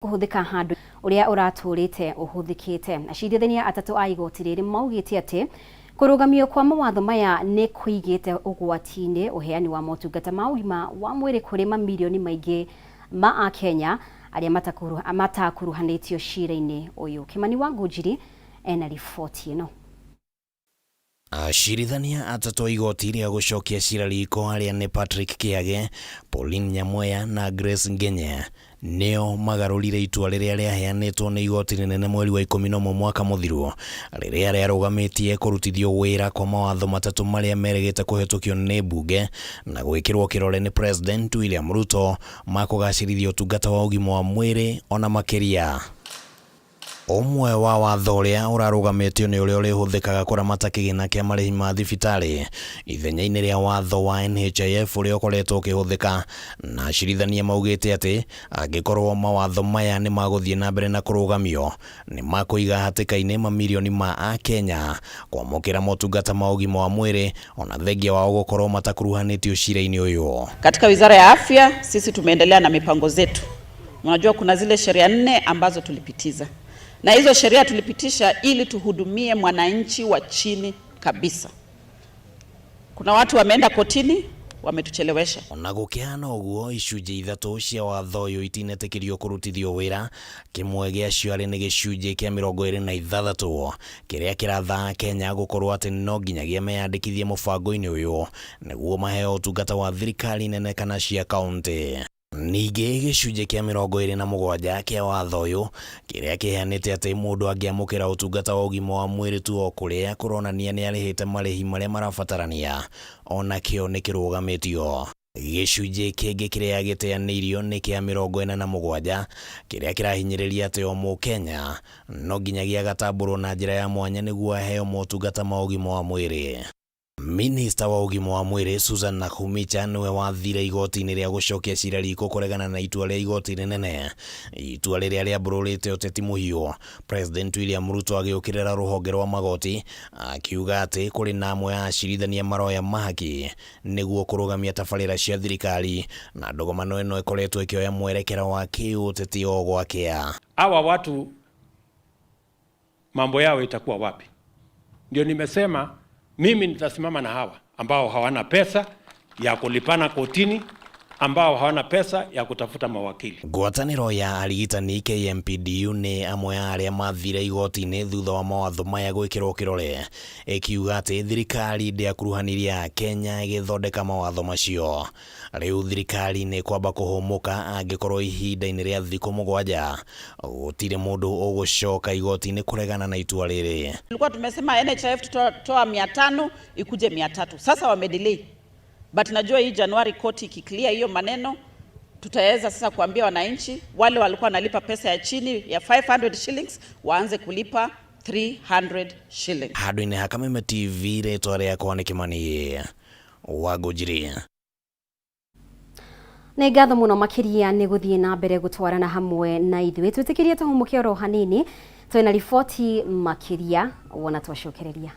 kuhuthika handu uria uraturite uhuthikite acirithania atatu a igoti riri maugite ati kurugamio kwa mawatho maya ni kuigite ugwati-ini uheani wa motungata ma ugima wa mwiri kuri mamilioni maingi ma a Kenya aria matakuruhanitio cira-ini uyu. Kimani wa Ngujiri ena riboti ino. Acirithania atatu a igoti ria gucokia cira riko aria ni Patrick Kiage, Pauline Nyamweya na Grace Ngenye neo magarurire itua riria riaheanitwo ni igoti rinene mweri wa 11 mwaka muthiru riria riarugamitie kurutithio wira kwa mawatho matatu maria meregete kuhetukio ni bunge na gwikirwo kirore ni President William Ruto makugacirithia utungata wa ugima wa mwiri ona makiria. Omwe wa watho uria urarugamitio ni uria urihuthikaga kuramata kigina kia marihi ma thibitari ithenya-ini ria watho wa NHIF uria ukoretwo ukihuthika, na acirithania maugite ati angikorwo mawatho maya ni maguthie na mbere na kurugamio ni makuiga hatika-ini mamilioni ma a Kenya kwamukira motungata ma ugima wa mwiri ona thengia wao gukorwo matakuruhanitio cira-ini uyu. Katika Wizara ya Afya sisi tumeendelea na mipango zetu. Unajua kuna zile sheria 4 ambazo tulipitiza. Na hizo sheria tulipitisha ili tuhudumie mwananchi wa chini kabisa. Kuna watu wameenda kotini wametuchelewesha. Ona gukiana uguo icunje ithatu cia watho uyu itinetekirio kurutithio wira, kimwe giacio ari ni gicunje kia 26 kiria kiratha Kenya gukorwo ati no nginyagia meyandikithie mubango-ini uyu niguo maheo utungata wa thirikari nene kana cia kaunti. Ningĩ gĩcunjĩ kĩa 27 kĩa watho ũyũ kĩrĩa kĩheanĩte atĩ mũndũ angĩamũkĩra ũtungata wa ũgima wa mwĩrĩ tu o kũrĩa kũronania nĩ arĩhĩte marĩhi marĩa marabatarania ona kĩo nĩ kĩrũgamĩtio. Gĩcunjĩ kĩngĩ kĩrĩa gĩteanĩirio nĩ kĩa 47 kĩrĩa kĩrahinyĩrĩria atĩ o Mũkenya no nginyagia gatambũrwo na njĩra ya mwanya nĩguo aheo motungata ma ũgima wa mwĩrĩ. Minister wa ugima wa mwiri Susan Nakhumicha niwe wathire igoti-ini ria gucokia cira riko kuregana na itua ria igoti rinene, itua riria riambururite uteti muhiu. President William Ruto agiukirira ruhonge rwa magoti akiuga ati kuri na amwe a acirithania maroya mahaki niguo kurugamia tabarĩra cia thirikari na ndogomano ĩno ĩkoretwo ĩkĩoya mwerekera wa kiuteti o gwakĩa. Hawa watu mambo yao itakuwa wapi? Ndio nimesema mimi nitasimama na hawa ambao hawana pesa ya kulipana kotini, ambao hawana pesa ya kutafuta mawakili. Ngwatanĩro ya arigitani KMPDU ni amwe ya arĩa mathire igoti-ini thutha wa mawatho maya gwĩkĩrwo kĩrore, ĩkiuga atĩ thirikari ndĩakuruhanirie Kenya ĩgĩthondeka mawatho macio. Rĩu thirikari nĩ kwamba kũhũmũka angĩkorwo ihinda-inĩ rĩa thikũ 7 gũtirĩ mũndũ ũgũcoka igoti-ini kuregana na itua rĩrĩ. Tulikuwa tumesema NHIF tutoa 500 ikuje 300. Sasa wamedelay. But najua hii Januari koti ikiclear hiyo maneno tutaweza sasa kuambia wananchi wale walikuwa wanalipa pesa ya chini ya 500 shillings waanze kulipa 300 shillings. Handũ-inĩ ha Kameme TV rĩtwa rĩakwa nĩ Kimani wa Ngujiri. Nĩ ngatho mũno makiria nĩ gũthiĩ na mbere gũtwarana hamwe na ithuĩ twĩtĩkĩrie tũhũmũke oro hanini twĩna riboti makiria wona twacokereria.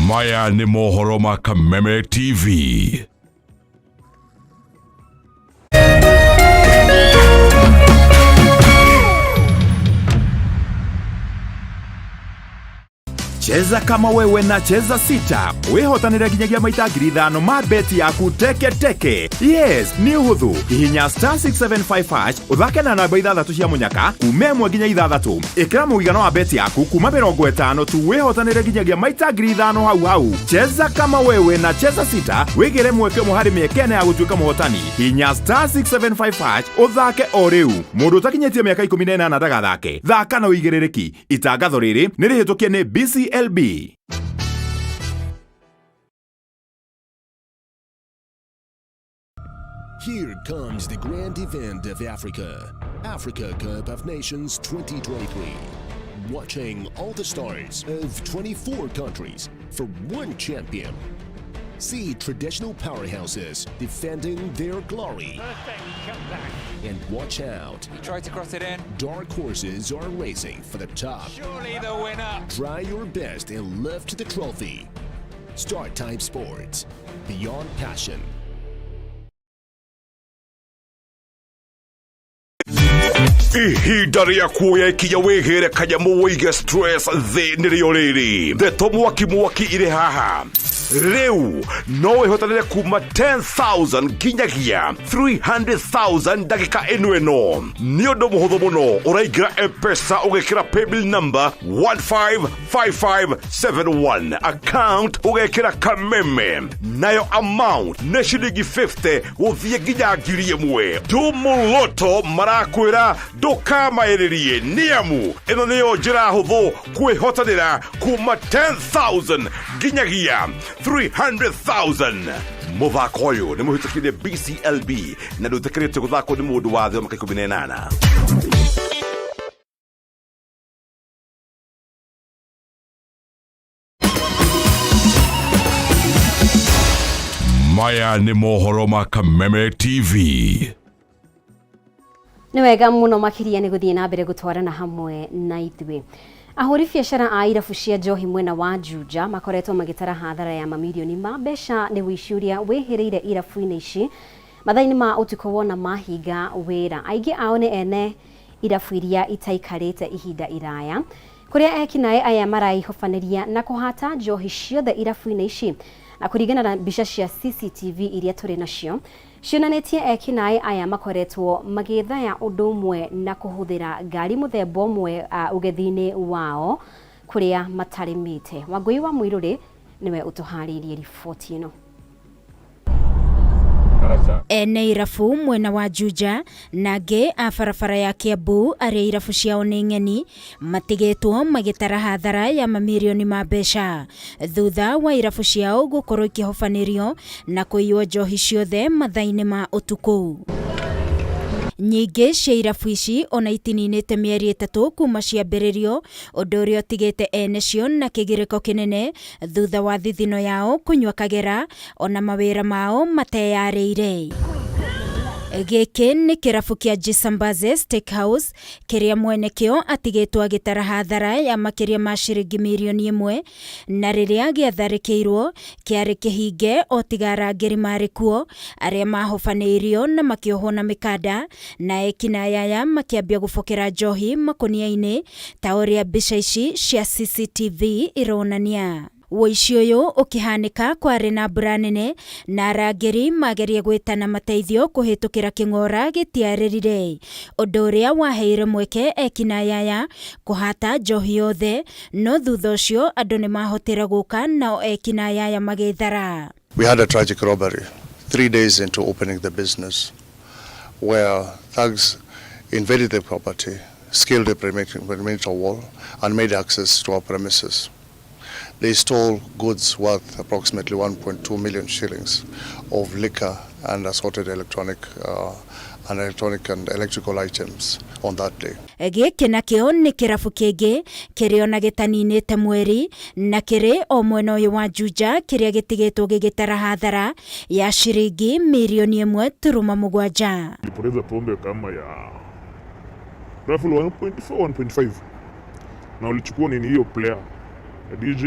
Maya ni mohoro ma Kameme TV. Cheza kama wewe na cheza sita. Wehotanire nginyagia maita 5,000 ma beti yaku teke teke. Yes, ni uhuthu. Hihinya *675# uthake na namba 6 cia munyaka kuma 1 nginya 6. Ikira muigana wa beti yaku kuma 50 tu wehotanire nginyagia maita 5,000 hau. Cheza kama wewe na cheza sita. Wigire mweke muhari miekene ya gutuika muhotani. Hihinya *675# uthake o riu. Mundu utakinyetie miaka 18 ndagathake. Thaka na uigiririki. Itangatho riri ni rihitukie ni BCLB. Here comes the grand event of Africa, Africa Cup of Nations 2023. Watching all the stars of 24 countries for one champion. See traditional powerhouses defending their glory. And watch out. He tried to cross it in. Dark horses are racing for the top. Surely the winner. Try your best and lift the trophy. Start Time Sports. Beyond passion. Ihinda rĩa kuoya ikinya wĩgĩre kanyamu wĩige stress thĩ nĩrĩo rĩrĩ. Ndeto mwaki irĩ haha. Rĩu no wĩhotanĩre kuma 10,000 nginyagia 300,000 ndagĩka ĩno. Nĩ ũndũ mũhũthũ mũno, ũraingĩra M-Pesa ũgekĩra paybill number 155571, account ũgekĩra Kameme, nayo amount nĩ ciringi 50 gũthiĩ nginya 1,000. Tumuloto marakwĩra ndũkamaĩrĩrie nĩamu ĩno nĩyo njĩra hũthũ kwĩhotanĩra kuma 10,000 nginyagia 300,000. Mũthako ũyũ nĩ mũhĩtũkĩire BCLB na ndũtĩkĩrĩtio gũthakwo nĩ mũndũ wa thĩ wa mĩaka 18. Maya nĩ mohoro ma Kameme TV. Nĩ wega mũno makĩria nĩ gũthiĩ na mbere gũtwarana hamwe na ithuĩ. Ahũri biacara a irabu cia njohi mwena wa Juja makoretwo magĩtara hathara ya mamirioni ma mbeca nĩ ũici ũrĩa wĩhĩrĩire irabu-inĩ ici mathaa-inĩ ma ũtukũ wona mahinga wĩra. Aingĩ ao nĩ ene irabu iria itaikarĩte ihinda iraya, kũrĩa ekinaĩ aya maraihobanĩria na kũhata njohi ciothe irabu-inĩ ici. Na kũringana na mbica cia CCTV iria tũrĩ nacio, cionanĩtie ekinaĩ aya makoretwo magĩthaya ũndũ ũmwe na kũhũthĩra ngari mũthemba ũmwe ũgethi-inĩ wao kũrĩa matarĩmĩte. Wangũi wa Mũirũrĩ nĩwe ũtũharĩirie riboti ĩno. Ene irabu mwena wa Juja nangĩ a barabara ya Kiambu arĩa irabu ciao nĩ ng'eni matigĩtwo magĩtara hathara ya mamirioni ma mbeca thutha wa irabu ciao gũkorwo ikĩhobanĩrio na kũiywo njohi ciothe mathaa-inĩ ma ũtukũ. Nyingĩ cia irabu ici ona itininĩte mĩeri 3 kuma ciambĩrĩrio, ũndũ ũrĩa ũtigĩte ene cio na kĩgirĩko kĩnene thutha wa thithino yao kũnyua kagera ona mawĩra mao mateyarĩire. Gĩkĩ nĩ kĩrabu kĩa Jisambaze Steakhouse kĩrĩa mwene kĩo atigĩtwo agĩtara hathara ya makĩria ma ciringi mirioni 1, na rĩrĩa gĩatharĩkĩirwo kĩarĩ kĩhinge o tiga arangĩri marĩ kuo arĩa mahobanĩirio na makĩohwo na mĩkanda, na ekinaĩ aya makĩambia gũbokera njohi makũnia-inĩ ta ũrĩa mbica ici cia CCTV ironania. Ũici ũyũ ũkĩhanĩka kwarĩ na mbura nene na arangĩri mageria gwĩtana mateithio kũhĩtũkĩra kĩng'ora gĩtiarĩrire, ũndũ ũrĩa waheire mweke ekinaĩ aya kũhata njohi yothe, no thutha ũcio andũ nĩ mahotire gũka nao ekinaĩ aya magĩthara. We had a tragic robbery 3 days into opening the business where thugs invaded the property, scaled the perimeter wall and made access to our premises. They stole goods worth approximately 1.2 million shillings of liquor and assorted electronic and electrical items on that day. Gĩkĩ nakĩo nĩ kĩrabu kĩngĩ kĩrĩ ona gĩtaninĩte mweri na kĩrĩ o mwena ũyũ wa Juja kĩrĩa gĩtigĩtwo gĩgĩtara hathara ya ciringi mirioni 1.7. Nilipoteza pombe kama ya raffle 1.4 1.5 na ulichukua nini hiyo player DJ,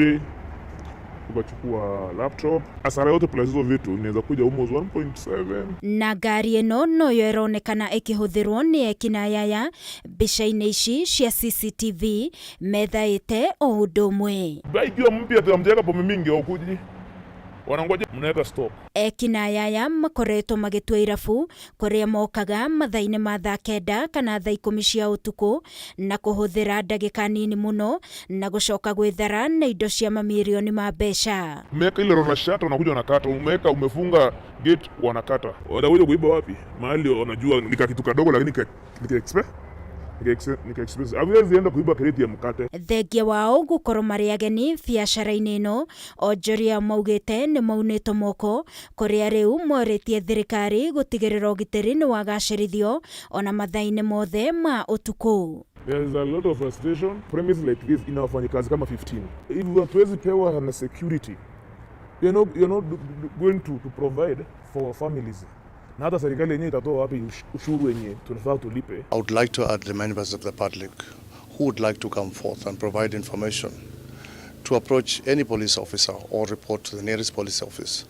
ukachukua laptop, asara yote plus hizo vitu inaweza kuja almost 1.7. Na ngari ĩno noyo ĩronekana ĩkĩhũthĩrwo nĩ ekinaĩ aya mbica-inĩ ici cia CCTV methaĩte o ũndũ ũmwe. Baikiwa mpya tutamjeka pombe mingi ukuji wanangoja mnaweka stop. Ekinaĩ aya makoretwo magĩtua irabu kũrĩa mokaga mathaa-inĩ ma thaa 9 kana thaa 10 cia ũtukũ na kũhũthĩra ndagĩka nini mũno na gũcoka gwĩthara na indo cia mamirioni ma mbeca. Umeweka ile rona shata unakuja unakata, umeweka umefunga gate wanakata. Wanakuja kuiba wapi? Mahali wanajua nika kitu kadogo lakini nika expensive. Hawezi enda kuiba kreti ya mkate. Thengia wao gũkorwo marĩ ageni biacara-inĩ ĩno, onjoria maugĩte nĩ maunĩtwo moko kũrĩa rĩu morĩtie thirikari gũtigĩrĩra ũgitĩri nĩ wagacĩrithio ona mathaa-inĩ mothe ma ũtukũ. There is a lot of frustration. Premises like this ina wafanyikazi kama 15. If hatuwezi pewa na security, you're not going to provide for our families. Na hata serikali yenyewe itatoa wapi ushuru wenye tunafaa tulipe? I would like to add the members of the public who would like to come forth and provide information to approach any police officer or report to the nearest police office,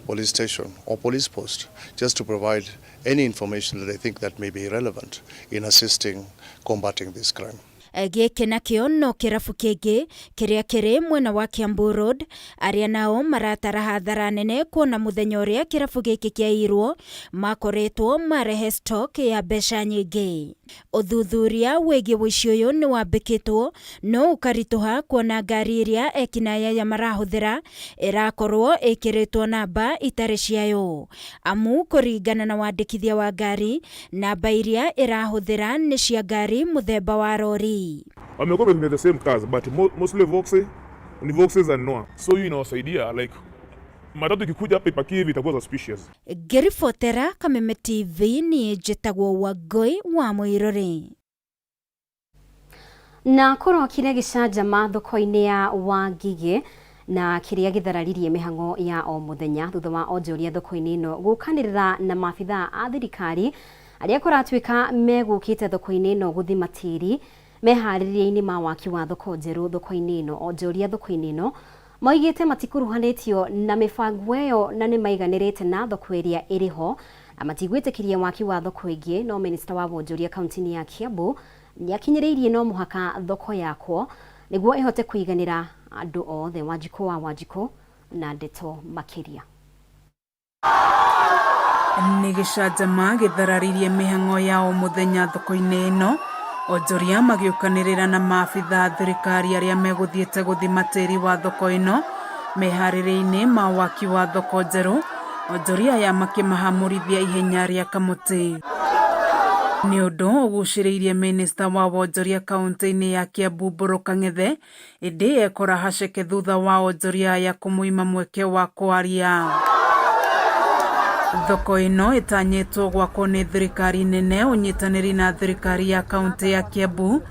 police station or police post, just to provide any information that they think that may be relevant in assisting combating this crime. Gĩkĩ nakĩo no kĩrabu kĩngĩ kĩrĩa kĩrĩ mwena wa Kiambu Road, arĩa nao maratara hathara nene kuona mũthenya ũrĩa kĩrabu gĩkĩ kĩairwo makoretwo marehe stock ya mbeca nyingĩ. Ũthuthuria wĩgiĩ ũici ũyũ nĩ wambĩkĩtwo, no ũkaritũha kuona ngari ĩrĩa ekinaĩ aya marahũthĩra ĩrakorwo ĩkĩrĩtwo namba itarĩ ciayo. Amu kũringana na wandĩkithia wa ngari, namba iria ĩrahũthĩra nĩ cia ngari mũthemba wa rori. Wamekuwa with the same cars, but mostly Voxes and Noah. So hii inawasaidia like matatu ikikuja hapa ipakie hivi itakuwa suspicious. Ngĩribotera Kameme TV ni njĩtagwo Wangui wa Mũirũrĩ. Na kũrokire gĩcanjama thoko-inĩ ya Wangigĩ na kĩrĩa gĩthararirie mĩhang'o ya o mũthenya thutha wa onjoria thoko-inĩ ĩno gũkanĩrĩra na maabithaa a thirikari arĩa kũratuĩka megũkĩte thoko-inĩ ĩno gũthima tĩri meharĩrĩria-inĩ ma waki wa thoko njerũ thoko-inĩ ĩno. Onjoria thoko-inĩ ĩno moigĩte matikuruhanĩtio na mĩbango ĩyo na nĩ maiganĩrĩte na thoko ĩrĩa ĩrĩho na matigwĩtĩkĩria waki wa thoko ĩngĩ. No minista wa wonjoria kaunti-inĩ ya Kiambu nĩakinyĩrĩirie no mũhaka thoko yakwo nĩguo ĩhote kũiganĩra andũ othe. Wanjikũ wa Wanjikũ na ndeto makĩria. Nĩ gĩcanjama gĩthararirie mĩhang'o ya o mũthenya thoko-inĩ ĩno, onjoria magĩũkanĩrĩra na maabithaa thirikari arĩa megũthiĩte gũthima tĩri wa thoko ĩno meharĩrĩria-inĩ ma waki wa thoko njerũ, onjoria aya makĩmahamũrithia ihenya rĩa kamũtĩ. Nĩ ũndũ ũgucĩrĩirie minista wa wonjoria kaunti-inĩ ya Kiambu Kang'ethe, ĩndĩ ekora haceke thutha wa onjoria aya kũmũima mweke wa kwaria. Thoko ĩno ĩtanyĩtwo gwakwo nĩ thirikari nene ũnyitanĩri na thirikari ya kaunti ya Kiambu,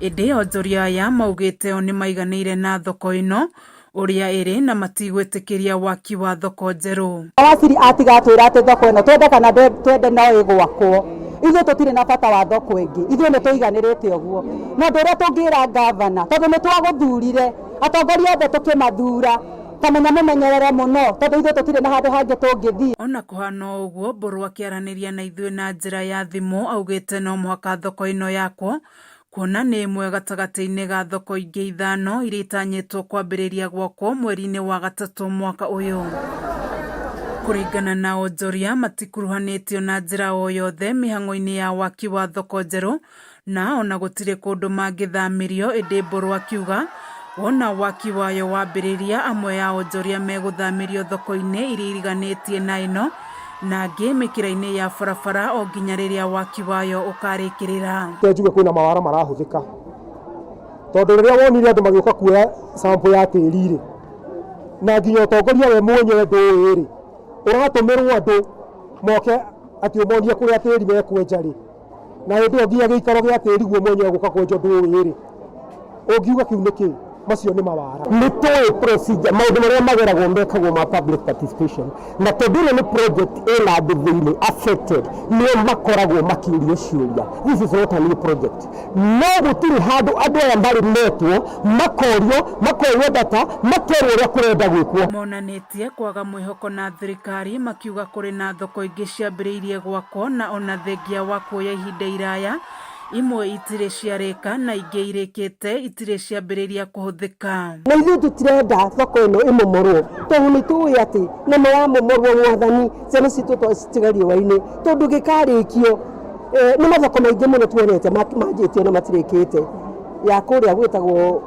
ĩndĩ onjoria aya maugĩte o nĩ maiganĩire na thoko ĩno ũrĩa ĩrĩ na matigwĩtĩkĩria waki wa thoko njerũ. Waziri atigatwĩra atĩ thoko ĩno twende kana twende no ĩgwakwo, ithuĩ tũtirĩ na bata wa thoko ĩngĩ, ithuĩ nĩ tũiganĩrĩte ũguo. Na ũndũ ũrĩa tũngĩra ngavana, tondũ nĩ twagũthurire atongoria othe tũkĩmathura, kamenya mũmenyerere mũno tondũ ithuĩ tũtirĩ na handũ hangĩ tũngĩthiĩ. Ona kũhana ũguo, Mbũrũ akĩaranĩria na ithuĩ na njĩra ya thimũ augĩte no mũhaka thoko ĩno yakwo, kuona nĩ ĩmwe gatagatĩ-inĩ ga thoko ingĩ ithano iria itanyĩtwo kwambĩrĩria gwakwo mweri-inĩ wa gatatũ mwaka ũyũ. Kũringana na onjoria matikuruhanĩtio na njĩra o yothe mĩhang'o-inĩ ya waki wa thoko njerũ, na ona gũtirĩ kũndũ mangĩthamĩrio, ĩndĩ Mbũrũ akiuga wona waki wayo wambĩrĩria amwe ya onjoria megũthamĩrio thoko-inĩ iria iriganĩtie na ĩno na angĩ mĩkĩra-inĩ ya barabara o nginya rĩrĩa waki wayo ũkarĩkĩrĩra. Njuge kwĩna mawara marahũthĩka tondũ rĩrĩa wonire andũ magĩũka kuoya sample ya tĩri-rĩ na nginya ũtongoria we mwenyewe ndũĩ-rĩ, ũratũmĩrwo andũ moke atĩ ũmonie kũrĩa tĩri mekwenja-rĩ, na hĩndĩ ĩyo nginya gĩikaro gĩa tĩri guo mwenyewe gũka kwenja ndũĩ-rĩ, ũngiuga kĩu nĩ kĩĩ? Macio nĩ mawara. Nĩ tũĩ procedure maũndũ marĩa mageragwo mekagwo ma public participation, na tondũ ĩno nĩ project ĩna andũ thĩinĩ affected, nĩo makoragwo makĩũrio ciũria. This is not a new project. No gũtirĩ handũ andũ aya marĩ metwo makorio data makerwo ũrĩa kũrenda gwĩkwo. Monanĩtie kwaga mwĩhoko na thirikari makiuga kũrĩ na thoko ingĩ ciambĩrĩirie gwakwo na ona thengia wa kuoya ihinda iraya, imwe itirĩ ciarĩka na ingĩ irĩkĩte itirĩ ciambĩrĩria kũhũthĩka. Na ithuĩ tũtirenda thoko ĩno ĩmomorwo tondũ nĩ tũĩ atĩ nĩmo yamomorwo Mwathani ciana citũ twacitiga riũa-inĩ, tondũ gĩkarĩkio nĩ mathoko maingĩ mũno tuonete manjĩtio na matirĩkĩte. Ya kũrĩa gwĩtagwo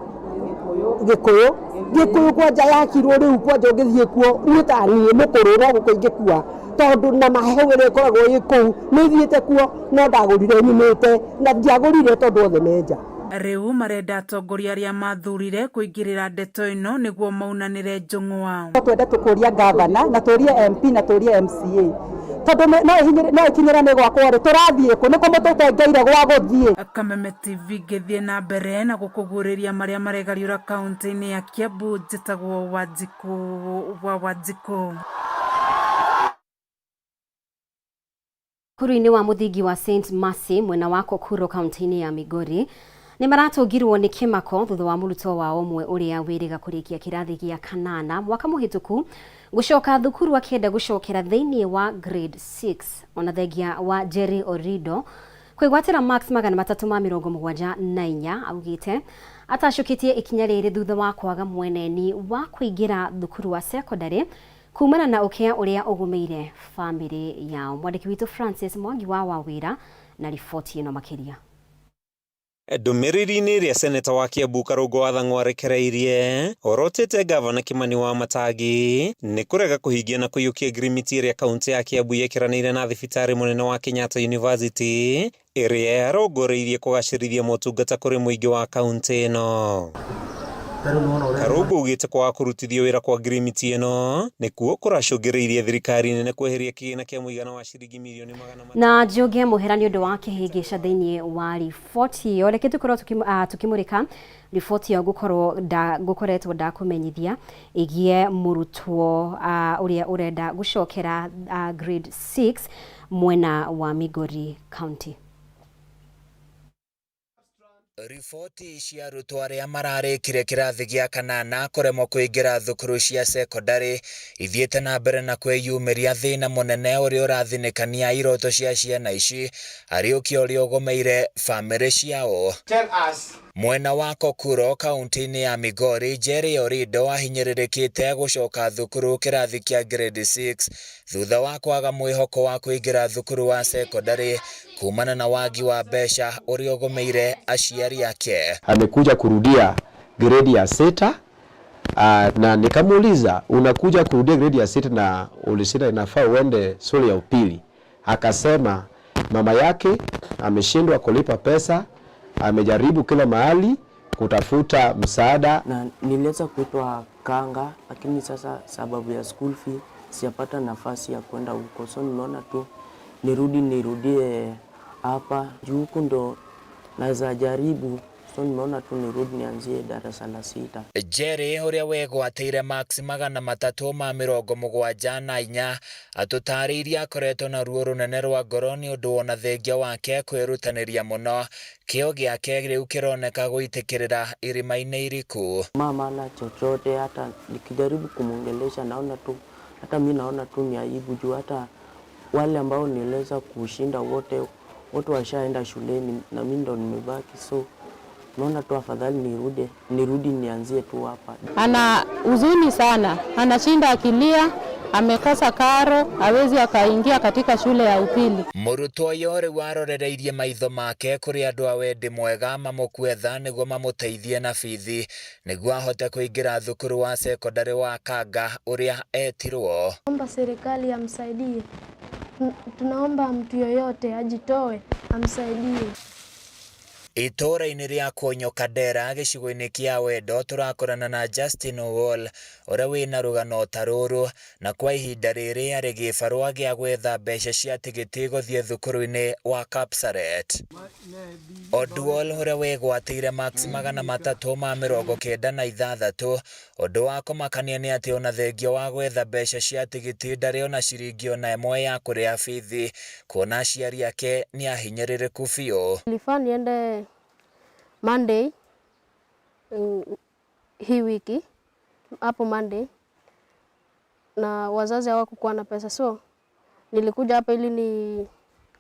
Gĩkũyũ kwanja yakirwo rĩu kwanja ũngĩthiĩ kuo niĩ ta niĩ mũkũrũ no gũkũ ingĩkua tondũ na mahehu ĩrĩa ĩkoragwo ĩ kũu nĩ ithiĩte kuo, no ndagũrire nyumĩte na ndiagũrire tondũ othe menja. Rĩu marenda atongoria arĩa mathurire kũingĩrĩra ndeto ĩno nĩguo maunanĩre njũng'wa. Twende tũkũria gavana na tũrie MP na tũrie MCA tondũ no ikinyĩrane gwakwo-rĩ tũrathiĩ kũ, nĩkũ mũtũtengeire gwa gũthiĩ. Kameme TV ngĩthiĩ na mbere na gũkũguũrĩria marĩa maregariũra kaunti-inĩ ya Kiambu, njĩtagwo Wanjikũ. Cukuru-inĩ wa mũthingi wa St Mercy mwena wa Kokuro kaunti-inĩ ya Migori Nĩ maratũngirwo nĩ kĩmako thutha wa mũrutwo wa ũmwe ũrĩa wĩrĩga kũrĩkia kĩrathi gĩa kanana mwaka mũhĩtũku gũcoka thukuru akĩenda gũcokera thĩinĩ wa grade 6 ona thengia wa Jerry Orido kwĩgwatĩra marks 374 augĩte atacũkĩtie ikinya rĩrĩ thutha wa kwaga mweneni wa kũingĩra thukuru wa secondary kumana na ũkĩa ũrĩa ũgũmĩire famĩlĩ yao. Mwandĩki witũ Francis Mwangi wa Wawĩra na riboti ĩno makĩria. Ndũmĩrĩri-inĩ ĩrĩa seneta wa Kiambu Karũngũ Wathang'ũ arekereirie orotete gavana Kimani wa Matangi nĩ kũrega kũhingia na kũiyũkia ngirimiti ĩrĩa kaunti ya Kiambu yekĩranĩire na thibitarĩ mũnene wa Kenyatta University ĩrĩa yarongoreirie kũgacĩrithia motungata kũrĩ mũingĩ wa kaunti ĩno. Karũngũ ugĩte kwaga kũrutithio wĩra kwa ngirimiti ĩno nĩkuo kũracũngĩrĩirie thirikari nene kweheria kĩgĩna kĩa mũigana wa ciringi mirioni 100 na Njoge mũhera nĩ ũndũ wa kĩhĩngĩca thĩinĩ wa riboti ĩyo. Reke tũkorwo tukĩmũrĩka riboti ĩyo ngũkoretwo ndakũmenyithia ĩgiĩ mũrutwo ũrĩa ũrenda gũcokera grade 6 mwena wa Migori County. Riboti cia arutwo arĩa mararĩkire kĩrathi gĩa kanana kũremwo kũingĩra thukuru cia secondary ithiĩte na mbere na kwĩyumĩria thĩna mũnene ũrĩa ũrathinĩkania iroto cia ciana ici arĩ ũkĩa ũrĩa ũgũmĩire famĩlĩ ciao. Mwena wa Kokuro kaunti-inĩ ya Migori, Jerry Orido ahinyĩrĩrĩkĩte gũcoka thukuru kĩrathi kĩa grade 6 thutha wa kwaga mwĩhoko wa kũingĩra thukuru wa secondary kumana na wagi wa mbeca ũrĩa ũgũmĩire aciari ake. Amekuja kurudia grade ya 6 na nikamuuliza unakuja kurudia grade ya 6 na ulisema inafaa uende shule ya upili. Akasema mama yake ameshindwa kulipa pesa, amejaribu kila mahali kutafuta msaada na niliweza kuitwa Kanga, lakini sasa sababu ya school fee sijapata nafasi ya kwenda huko, so nimeona tu nirudie hapa juu huko ndo naweza jaribu, so nimeona tu nirudi nianzie darasa la 6. Jerry ũrĩa wegwatĩire marks 374 atũtarĩirie akoretwo na ruo rũnene rwa ngoro nĩ ũndũ wona thengia wake kwĩrutanĩria mũno, kĩo gĩake rĩu kĩroneka gũitĩkĩrĩra irima-inĩ iriku. Mama na chochote, hata nikijaribu kumongelesha naona tu, hata mimi naona tu ni aibu juu hata wale ambao nieleza kushinda wote washaenda shuleni na mimi ndo nimebaki, so naona tu afadhali nirudi nianzie tu hapa. Ana huzuni sana, anashinda akilia, amekosa karo, hawezi akaingia katika shule ya upili. Mũrutwo ũyũ rĩu arorereirie maitho make kũrĩ andũ a wendi mwega mamũkwetha nĩguo mamũteithie na bithi nĩguo ahote kũingĩra thukuru wa secondary wa Kanga ũrĩa etirwo. Naomba serikali amsaidie. Tunaomba mtu yoyote ajitoe amsaidie. Itũra-inĩ rĩa Kũnyũ-Kadera gĩcigo-inĩ kĩa Wendo tũrakorana na Justin Owol ũrĩa wĩna rũgano ta rũrũ na kwa ihinda rĩrĩ arĩ gĩbarũa gĩa gwetha mbeca cia tigiti gũthiĩ thukuru-inĩ wa Kapsaret. Odwol ũrĩa wegwatĩire marks 396 ũndũ wa kũmakania nĩ atĩ ona thengia wa gwetha mbeca cia tigiti ndarĩ ona ciringi ona ĩmwe ya kũrĩha bithi kuona aciari ake nĩ ahinyĩrĩrĩku biũ. Nilifaa niende Monday hii wiki hapo Monday na wazazi hawakuwa na pesa, so nilikuja hapa ili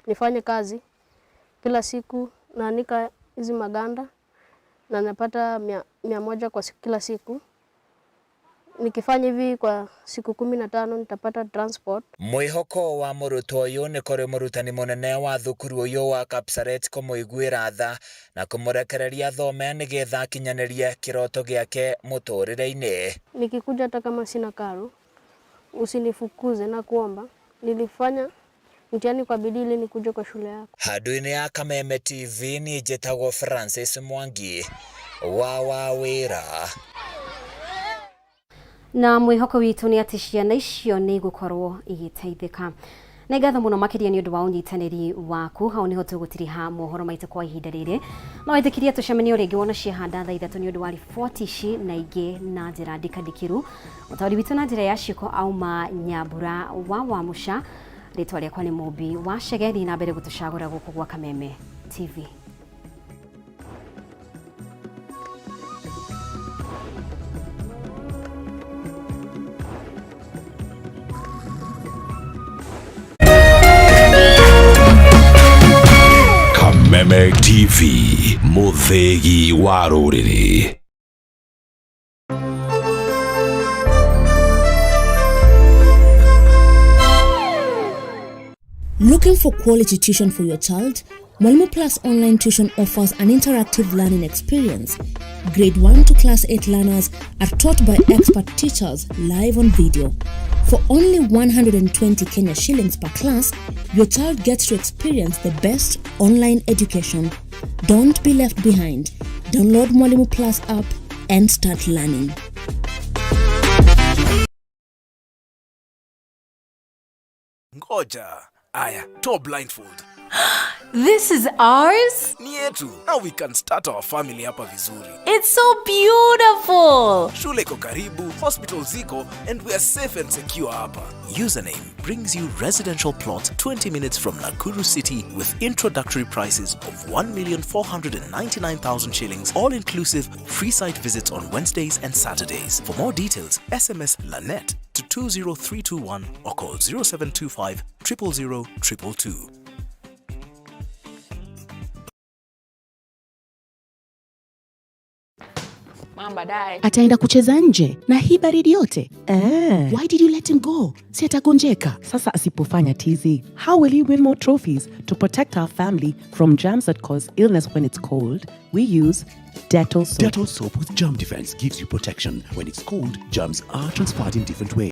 nifanye kazi kila siku, naanika hizi maganda na napata 100 kwa kila siku. Nikifanya hivi kwa siku 15 nitapata transport. Mwĩhoko wa mũrutwo ũyũ nĩ kũrĩ mũrutani mũnene wa thukuru ũyũ wa Kapsaret kũmũiguĩra tha na kũmũrekereria thome nĩgetha akinyanĩrie kĩroto gĩake mũtũrĩre-inĩ. Nikikuja hata kama sina karo, usinifukuze na kuomba. Nilifanya mtihani kwa bidii ili nikuje kwa shule yako. Handũ-inĩ ya Kameme TV ni njĩtagwo Francis Mwangi wa Wawĩra. Na mwĩhoko witũ nĩ atĩ ciana icio nĩ igũkorwo igĩteithĩka. Na ngatho mũno makĩria nĩ ũndũ wa ũnyitanĩri waku. Hau nĩho tũgũtiriha mohoro maitũ kwa ihinda rĩrĩ. No wĩtĩkĩrie tũcemanie rĩngĩ wona ciahanda thaa 3 nĩ ũndũ wa riboti ici na ingĩ na njĩra ndikandĩkiru. Mũtaũri witũ na njĩra ya ciĩko auma Nyambura wa Wamuca. Rĩtwa rĩakwa nĩ Mũmbi wa Cege, thiĩ na mbere gũtũcagũra gũkũ gwa Kameme TV. Kameme TV, muthegi wa rũrĩrĩ. Looking for quality tuition for your child? Mwalimu Plus online tuition offers an interactive learning experience. Grade 1 to class 8 learners are taught by expert teachers live on video. For only 120 Kenya shillings per class, your child gets to experience the best online education. Don't be left behind. Download Mwalimu Plus app and start learning. Ngoja. Aya, toa blindfold. This is ours? Ni yetu. Now we can start our family hapa vizuri. It's so beautiful. Shule iko karibu, hospital ziko, and we are safe and secure hapa. Username brings you residential plot 20 minutes from Nakuru City with introductory prices of 1,499,000 shillings, all inclusive, free site visits on Wednesdays and Saturdays. For more details, SMS Lanet to 20321 or call 0725 000 222. Ataenda kucheza nje na hii baridi yote. Why did you let him go? Si atagonjeka. Sasa asipofanya tizi, how will he win more trophies? To protect our family from germs that cause illness when it's cold, we use Dettol soap. Dettol soap with germ defense gives you protection. When it's cold, germs are transferred in different ways.